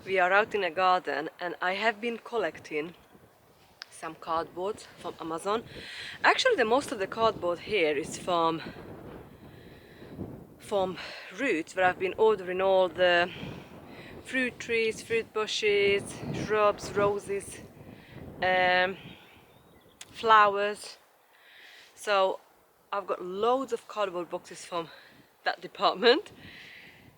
We are out in a garden and I have been collecting some cardboard from Amazon. Actually, the most of the cardboard here is from roots where I've been ordering all the fruit trees, fruit bushes, shrubs, roses, flowers. So I've got loads of cardboard boxes from that department.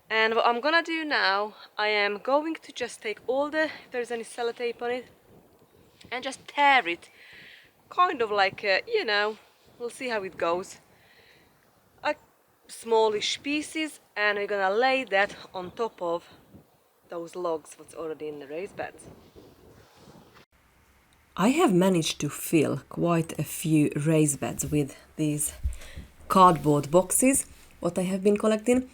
And what I'm gonna do now, I am going to just take all the, if there's any sellotape on it, and just tear it, kind of like, we'll see how it goes. Like smallish pieces, and we're gonna lay that on top of those logs what's already in the raised beds. I have managed to fill quite a few raised beds with these cardboard boxes, what I have been collecting.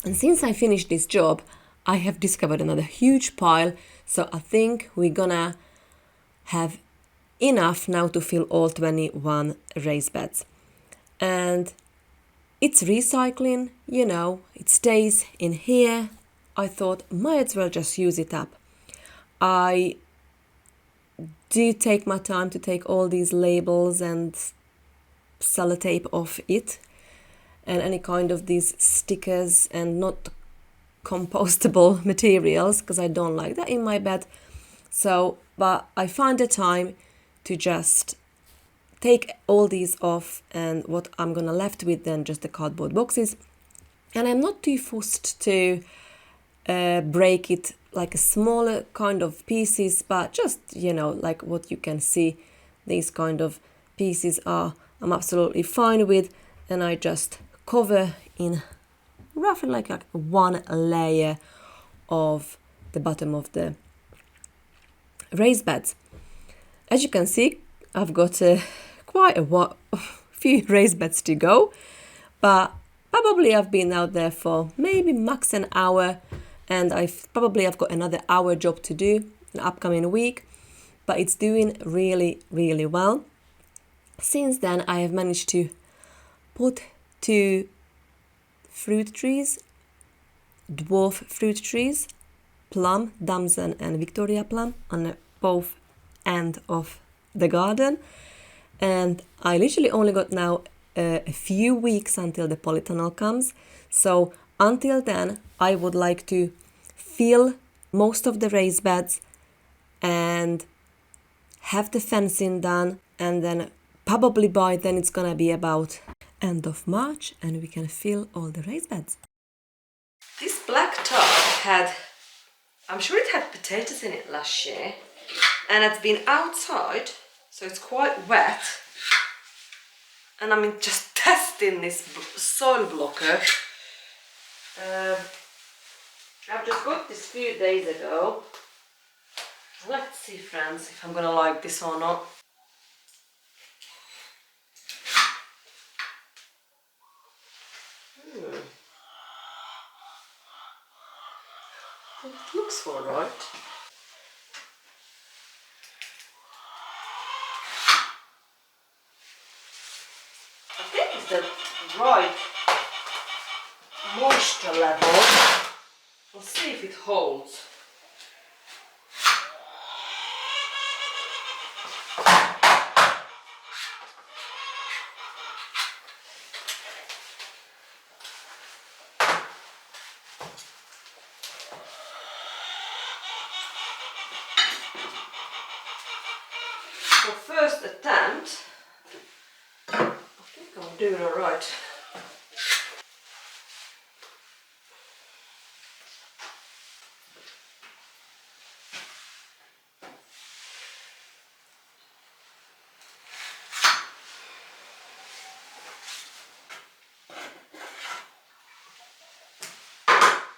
And since I finished this job, I have discovered another huge pile, so I think we're gonna have enough now to fill all 21 raised beds. And it's recycling, it stays in here. I thought might as well just use it up. I do take my time to take all these labels and sellotape off it and any kind of these stickers and not compostable materials because I don't like that in my bed. So, but I find the time to just take all these off, and what I'm gonna left with then just the cardboard boxes. And I'm not too fussed to break it like a smaller kind of pieces, but just like what you can see, these kind of pieces I'm absolutely fine with, and I just cover in roughly like one layer of the bottom of the raised beds. As you can see, I've got quite a few raised beds to go, but probably I've been out there for maybe max an hour, and I've got another hour job to do in the upcoming week, but it's doing really, really well. Since then, I have managed to put 2 fruit trees, dwarf fruit trees, plum, damson and Victoria plum on both ends of the garden. And I literally only got now a few weeks until the polytunnel comes. So until then, I would like to fill most of the raised beds and have the fencing done, and then probably by then it's gonna be about end of March and we can fill all the raised beds. This black tub I'm sure it had potatoes in it last year, and it's been outside, so it's quite wet. And I'm just testing this soil blocker. I've just got this a few days ago. Let's see, friends, if I'm gonna like this or not. It looks alright. I think it's the right moisture level. We'll see if it holds. So first attempt, I think I'm doing alright.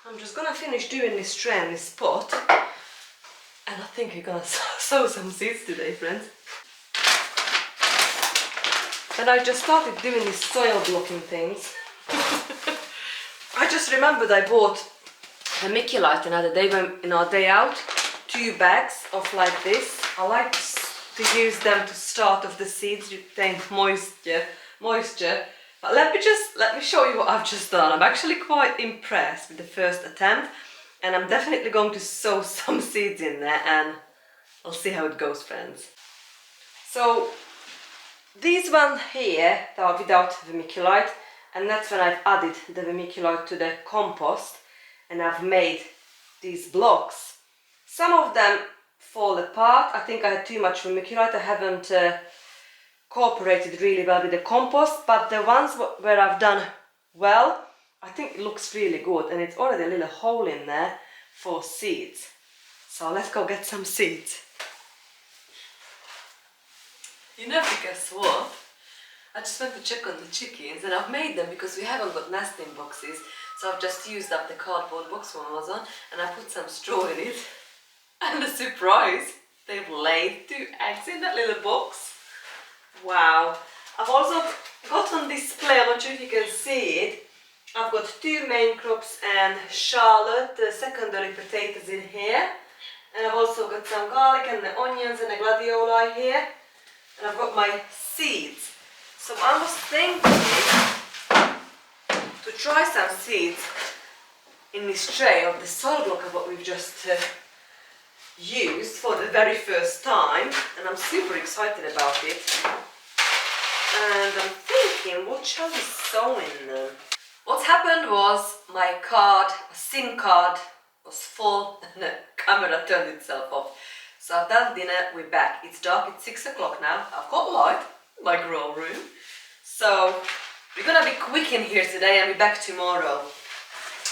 I'm just gonna finish doing this tray and this pot, and I think we're gonna sow some seeds today, friends. And I just started doing these soil blocking things. I just remembered I bought the Mickey Light another day when in our day out, 2 bags of like this. I like to use them to start off the seeds, retain moisture. But let me show you what I've just done. I'm actually quite impressed with the first attempt. And I'm definitely going to sow some seeds in there, and I'll see how it goes, friends. So these one here, they are without vermiculite, and that's when I've added the vermiculite to the compost and I've made these blocks. Some of them fall apart. I think I had too much vermiculite. I haven't cooperated really well with the compost, but the ones where I've done well, I think it looks really good, and it's already a little hole in there for seeds. So let's go get some seeds. You never guess what? I just went to check on the chickens, and I've made them because we haven't got nesting boxes, so I've just used up the cardboard box from Amazon and I put some straw in it. And a surprise, they've laid 2 eggs in that little box. Wow. I've also got on display, I'm not sure if you can see it, I've got 2 main crops and shallot, the secondary potatoes in here. And I've also got some garlic and the onions and the gladioli here. And I've got my seeds. So I was thinking to try some seeds in this tray of the soil blocker what we've just used for the very first time, and I'm super excited about it. And I'm thinking, what shall we sow in them? What happened was my SIM card was full and the camera turned itself off. So I've done dinner, we're back. It's dark, it's 6 o'clock now. I've got light, my grow room. So we're gonna be quick in here today and be back tomorrow.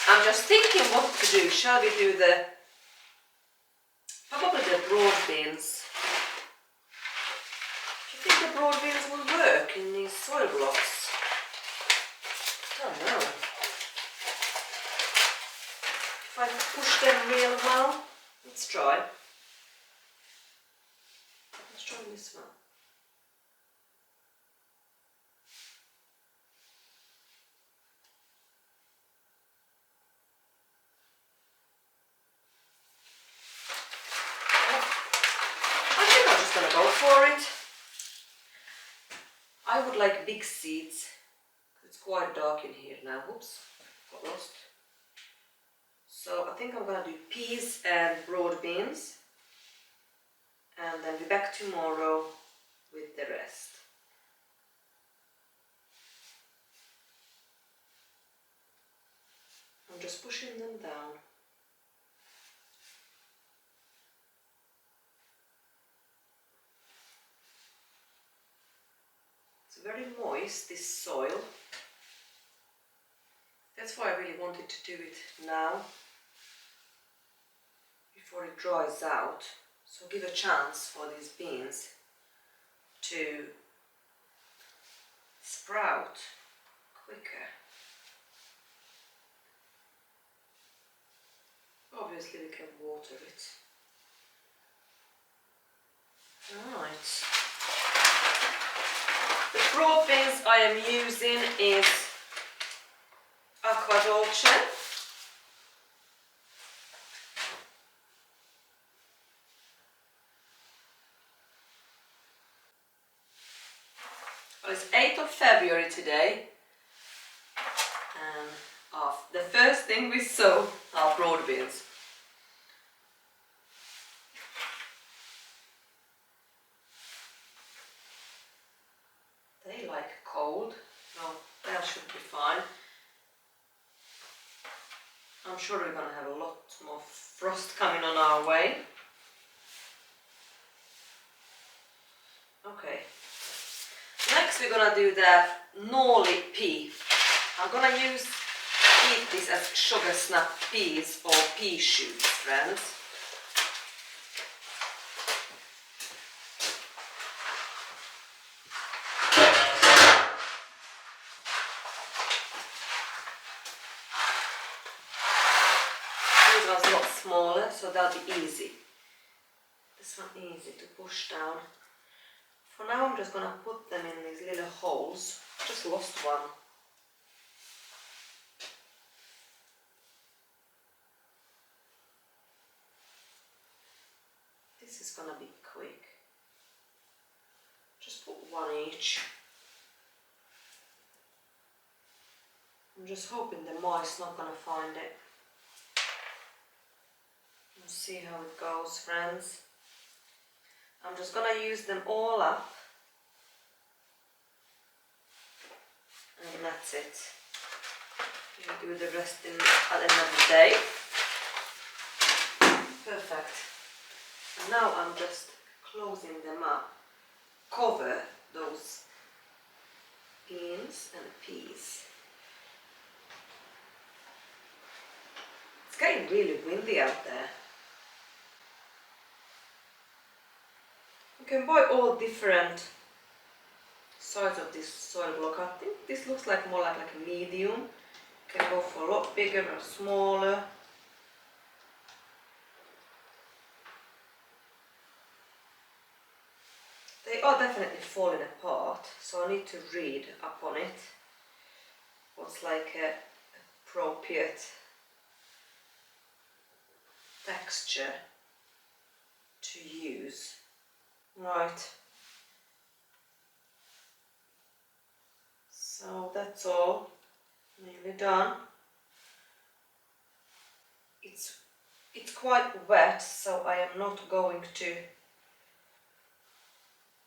I'm just thinking what to do. Shall we do probably the broad beans? Do you think the broad beans will work in these soil blocks? I don't know. If I push them real well, let's try. Let's try this one. I think I'm just gonna go for it. I would like big seeds. It's quite dark in here now. Oops, got lost. So I think I'm gonna do peas and broad beans, and then be back tomorrow with the rest. I'm just pushing them down. It's very moist, this soil. That's why I really wanted to do it now, before it dries out. So give a chance for these beans to sprout quicker. Obviously we can water it. Right. The broad beans I am using is Aguadulce. Well, it's 8th of February today, and the first thing we sow are broad beans. They like cold. No, that should be fine. I'm sure we're going to have a lot more frost coming on our way. Okay. Next we're going to do the Norli pea. I'm going to eat this as sugar snap peas or pea shoots, friends. This one's a lot smaller, so that'll be easy. This one easy to push down. For now I'm just going to put them in these little holes. Just lost one. This is going to be quick. Just put one each. I'm just hoping the mice not going to find it. Let's see how it goes, friends. I'm just gonna use them all up. And that's it. We'll do the rest at another day. Perfect. And now I'm just closing them up. Cover those beans and peas. It's getting really windy out there. You can buy all different size of this soil block. I think this looks like more like a medium. You can go for a lot bigger or smaller. They are definitely falling apart, so I need to read up on it. What's like a appropriate texture to use. Right. So that's all. Nearly done. It's quite wet, so I am not going to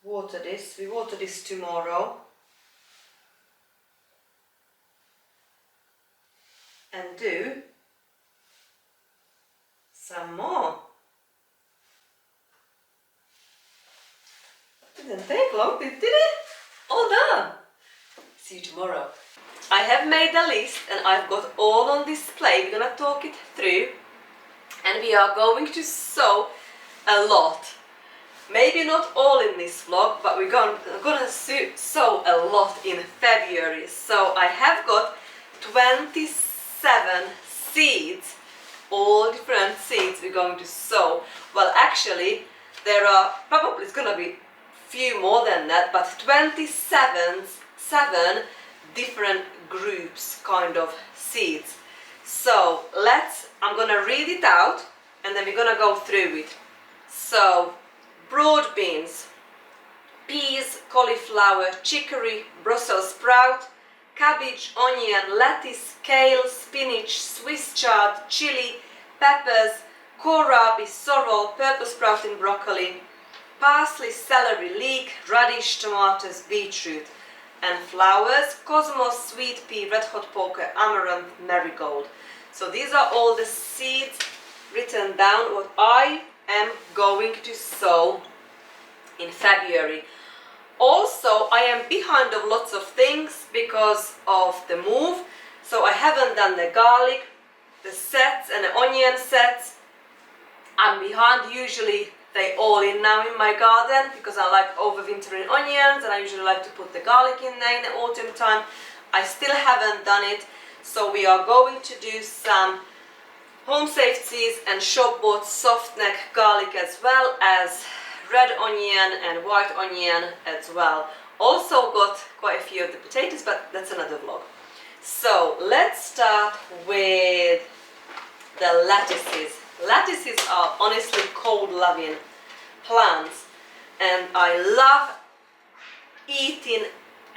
water this. We water this tomorrow. And do some more. Didn't take long, did it? All done. See you tomorrow. I have made a list and I've got all on display. We're gonna talk it through and we are going to sow a lot. Maybe not all in this vlog, but we're gonna sow a lot in February. So I have got 27 seeds, all different seeds we're going to sow. Well, actually there are probably, it's gonna be few more than that, but 27 different groups kind of seeds. So I'm gonna read it out and then we're gonna go through it. So broad beans, peas, cauliflower, chicory, Brussels sprout, cabbage, onion, lettuce, kale, spinach, Swiss chard, chili, peppers, kohlrabi, sorrel, purple sprouting broccoli, parsley, celery, leek, radish, tomatoes, beetroot, and flowers, cosmos, sweet pea, red hot poker, amaranth, marigold. So these are all the seeds written down what I am going to sow in February. Also, I am behind of lots of things because of the move. So I haven't done the garlic, the sets and the onion sets. I'm behind. Usually they all in now in my garden because I like overwintering onions and I usually like to put the garlic in there in the autumn time. I still haven't done it, so we are going to do some home saved seeds and shop bought soft neck garlic as well as red onion and white onion as well. Also got quite a few of the potatoes, but that's another vlog. So let's start with the lettuces. Lettuces are honestly cold loving plants and I love eating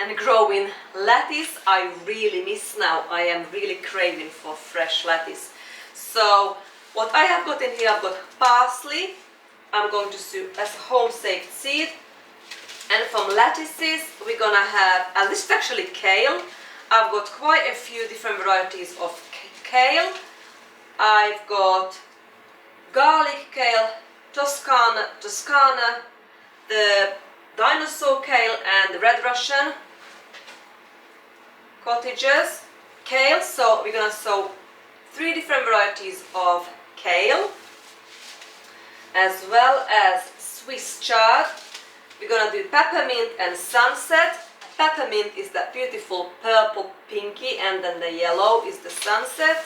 and growing lettuce. I really miss now. I am really craving for fresh lettuce. So what I have got in here, I've got parsley. I'm going to sow as home saved seed. And from lettuces we're gonna have, and this is actually kale. I've got quite a few different varieties of kale. I've got garlic kale, Toscana, the dinosaur kale and the red Russian cottagers kale. So we're gonna sow 3 different varieties of kale as well as Swiss chard. We're gonna do peppermint and sunset. Peppermint is that beautiful purple pinky and then the yellow is the sunset.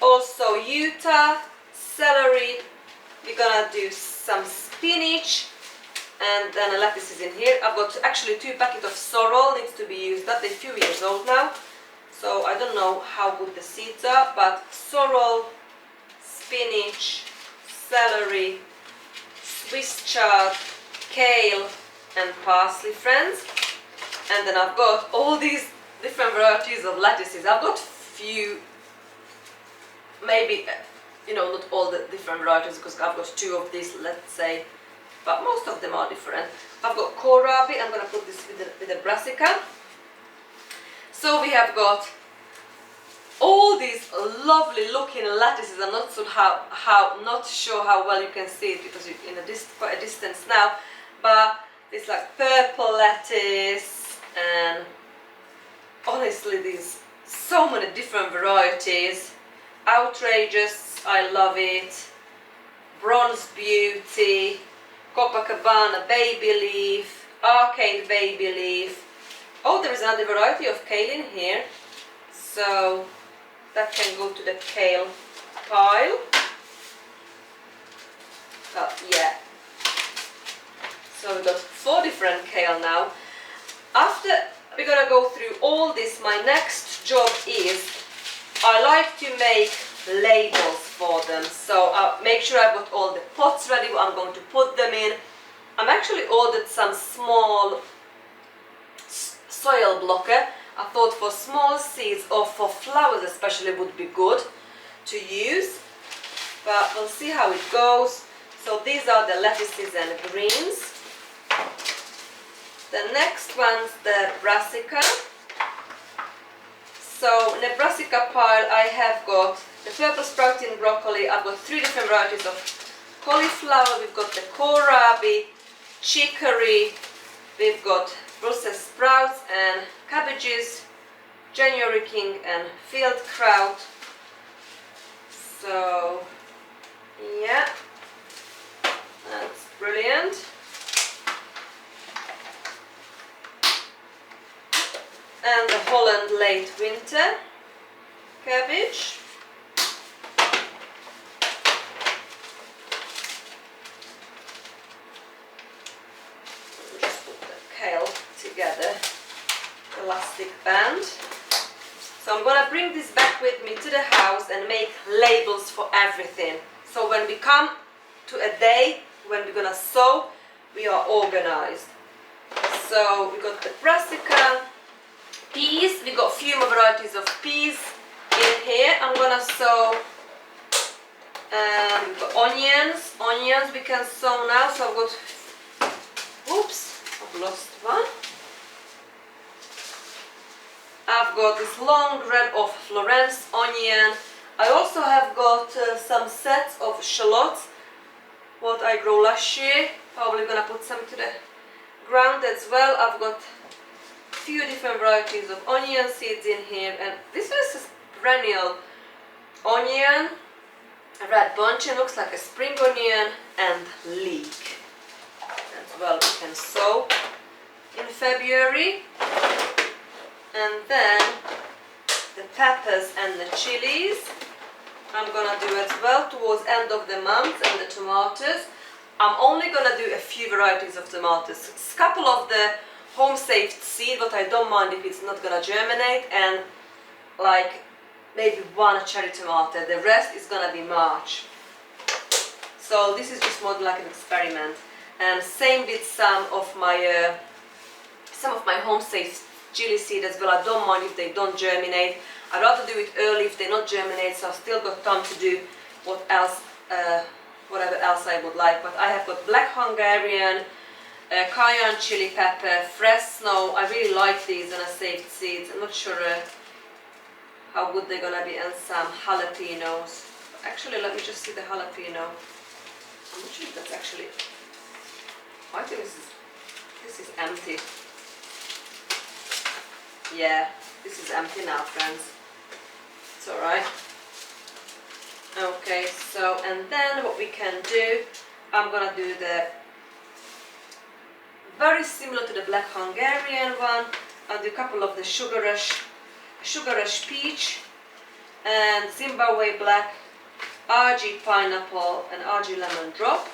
Also Utah, celery, we're gonna do some spinach and then a lettuce is in here. I've got actually 2 packets of sorrel, needs to be used up. They're a few years old now, so I don't know how good the seeds are, but sorrel, spinach, celery, Swiss chard, kale and parsley, friends. And then I've got all these different varieties of lettuces. I've got few, maybe you know, not all the different varieties, because I've got 2 of these, let's say, but most of them are different. I've got kohlrabi. I'm gonna put this with the brassica. So we have got all these lovely looking lettuces. I'm not sure how well you can see it because you're in quite a distance now, but it's like purple lettuce, and honestly these so many different varieties. Outrageous, I love it. Bronze Beauty, Copacabana baby leaf, Arcade baby leaf. Oh, there is another variety of kale in here, so that can go to the kale pile. Yeah. So we've got 4 different kale now. After we're gonna go through all this, my next job is I like to make labels for them. So I'll make sure I've got all the pots ready, what I'm going to put them in. I'm actually ordered some small soil blocker. I thought for small seeds or for flowers especially would be good to use, but we'll see how it goes. So these are the lettuces and greens. The next one's the brassica. So in the brassica pile I have got the purple sprouting broccoli. I've got 3 different varieties of cauliflower. We've got the kohlrabi, chicory, we've got Brussels sprouts and cabbages, January king and field kraut. So yeah, that's brilliant. And the Holland late winter cabbage. Just put the kale together, elastic band. So I'm gonna bring this back with me to the house and make labels for everything. So when we come to a day when we're gonna sow, we are organized. So we got the brassica, peas. We got a few more varieties of peas in here. I'm gonna sow. We've got onions. Onions we can sow now. So I've got. Oops, I've lost one. I've got this long red of Florence onion. I also have got some sets of shallots, what I grew last year. Probably gonna put some to the ground as well. I've got a few different varieties of onion seeds in here, and this is a perennial onion, a red bunch, and looks like a spring onion, and leek as well. We can sow in February. And then the peppers and the chilies I'm gonna do as well towards end of the month, and the tomatoes. I'm only gonna do a few varieties of tomatoes. A couple of the home saved seed, but I don't mind if it's not gonna germinate, and like maybe 1 cherry tomato. The rest is gonna be March. So this is just more like an experiment. And same with some of my home saved chili seed as well. I don't mind if they don't germinate. I'd rather do it early if they not germinate, so I've still got time to do whatever else I would like. But I have got black Hungarian, cayenne chili pepper, Fresno. I really like these, and I saved seeds. I'm not sure how good they're gonna be, and some jalapenos. Actually, let me just see the jalapeno. I'm not sure if that's actually. I think this is empty. Yeah, this is empty now, friends. It's alright. Okay, so, and then what we can do, I'm gonna do the very similar to the black Hungarian one. I'll do a couple of the sugar rush peach, and Zimbabwe black, RG pineapple, and RG lemon drop.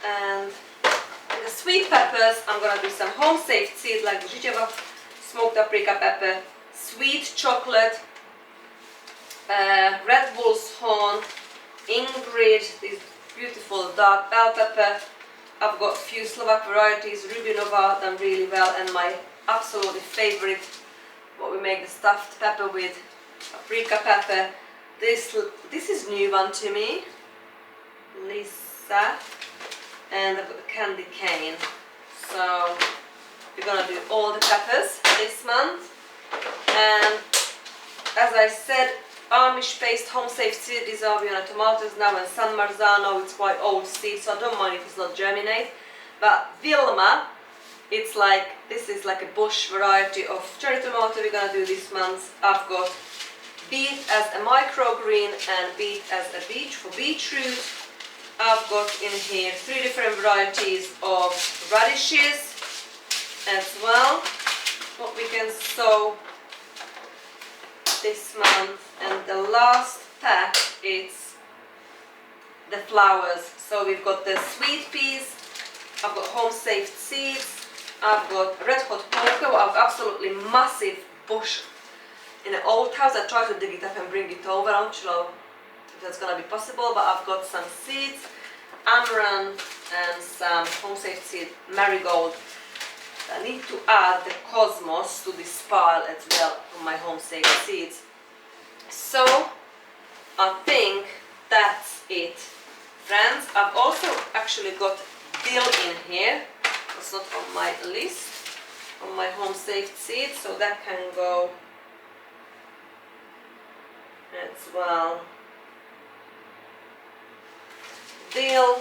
And the sweet peppers, I'm gonna do some home saved seeds like the Życiowa smoked paprika pepper, sweet chocolate, Red Bull's horn, Ingrid, this beautiful dark bell pepper. I've got a few Slovak varieties, Rubinova, done really well, and my absolutely favorite, what we make the stuffed pepper with, paprika pepper, This is new one to me, Lisa, and I've got the candy cane. So we're gonna do all the peppers this month. And as I said, Amish paste, home safe seed. These are Aviana tomatoes now, and San Marzano. It's quite old seed, so I don't mind if it's not germinate. But Vilma, it's like, this is like a bush variety of cherry tomato we're gonna do this month. I've got beet as a microgreen and beet as a beetroot. I've got in here 3 different varieties of radishes as well, what we can sow this month. And the last pack is the flowers. So we've got the sweet peas, I've got home safe seeds, I've got red hot poker. I've absolutely massive bush in an old house. I tried to dig it up and bring it over. I'm not sure if that's gonna be possible, but I've got some seeds, amaranth, and some home safe seed marigold. I need to add the cosmos to this pile as well from my home safe seeds. So I think that's it, friends. I've also actually got dill in here. It's not on my list, on my home safe seeds, so that can go as well. Dill,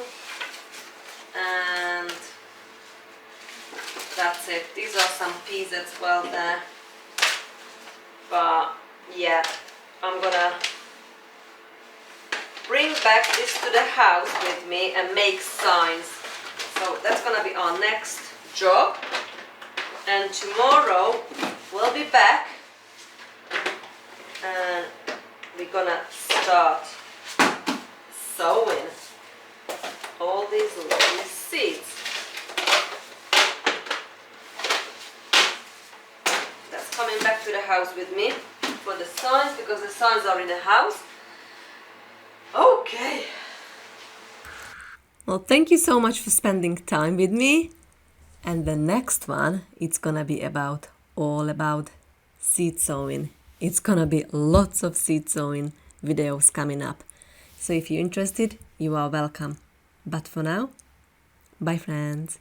and that's it. These are some peas as well there. But yeah, I'm gonna bring back this to the house with me and make signs. So that's gonna be our next job. And tomorrow we'll be back and we're gonna start sowing all these lovely seeds. That's coming back to the house with me for the signs, because the signs are in the house. Okay. Well, thank you so much for spending time with me. And the next one, it's gonna be all about seed sowing. It's gonna be lots of seed sowing videos coming up. So if you're interested, you are welcome. But for now, bye friends.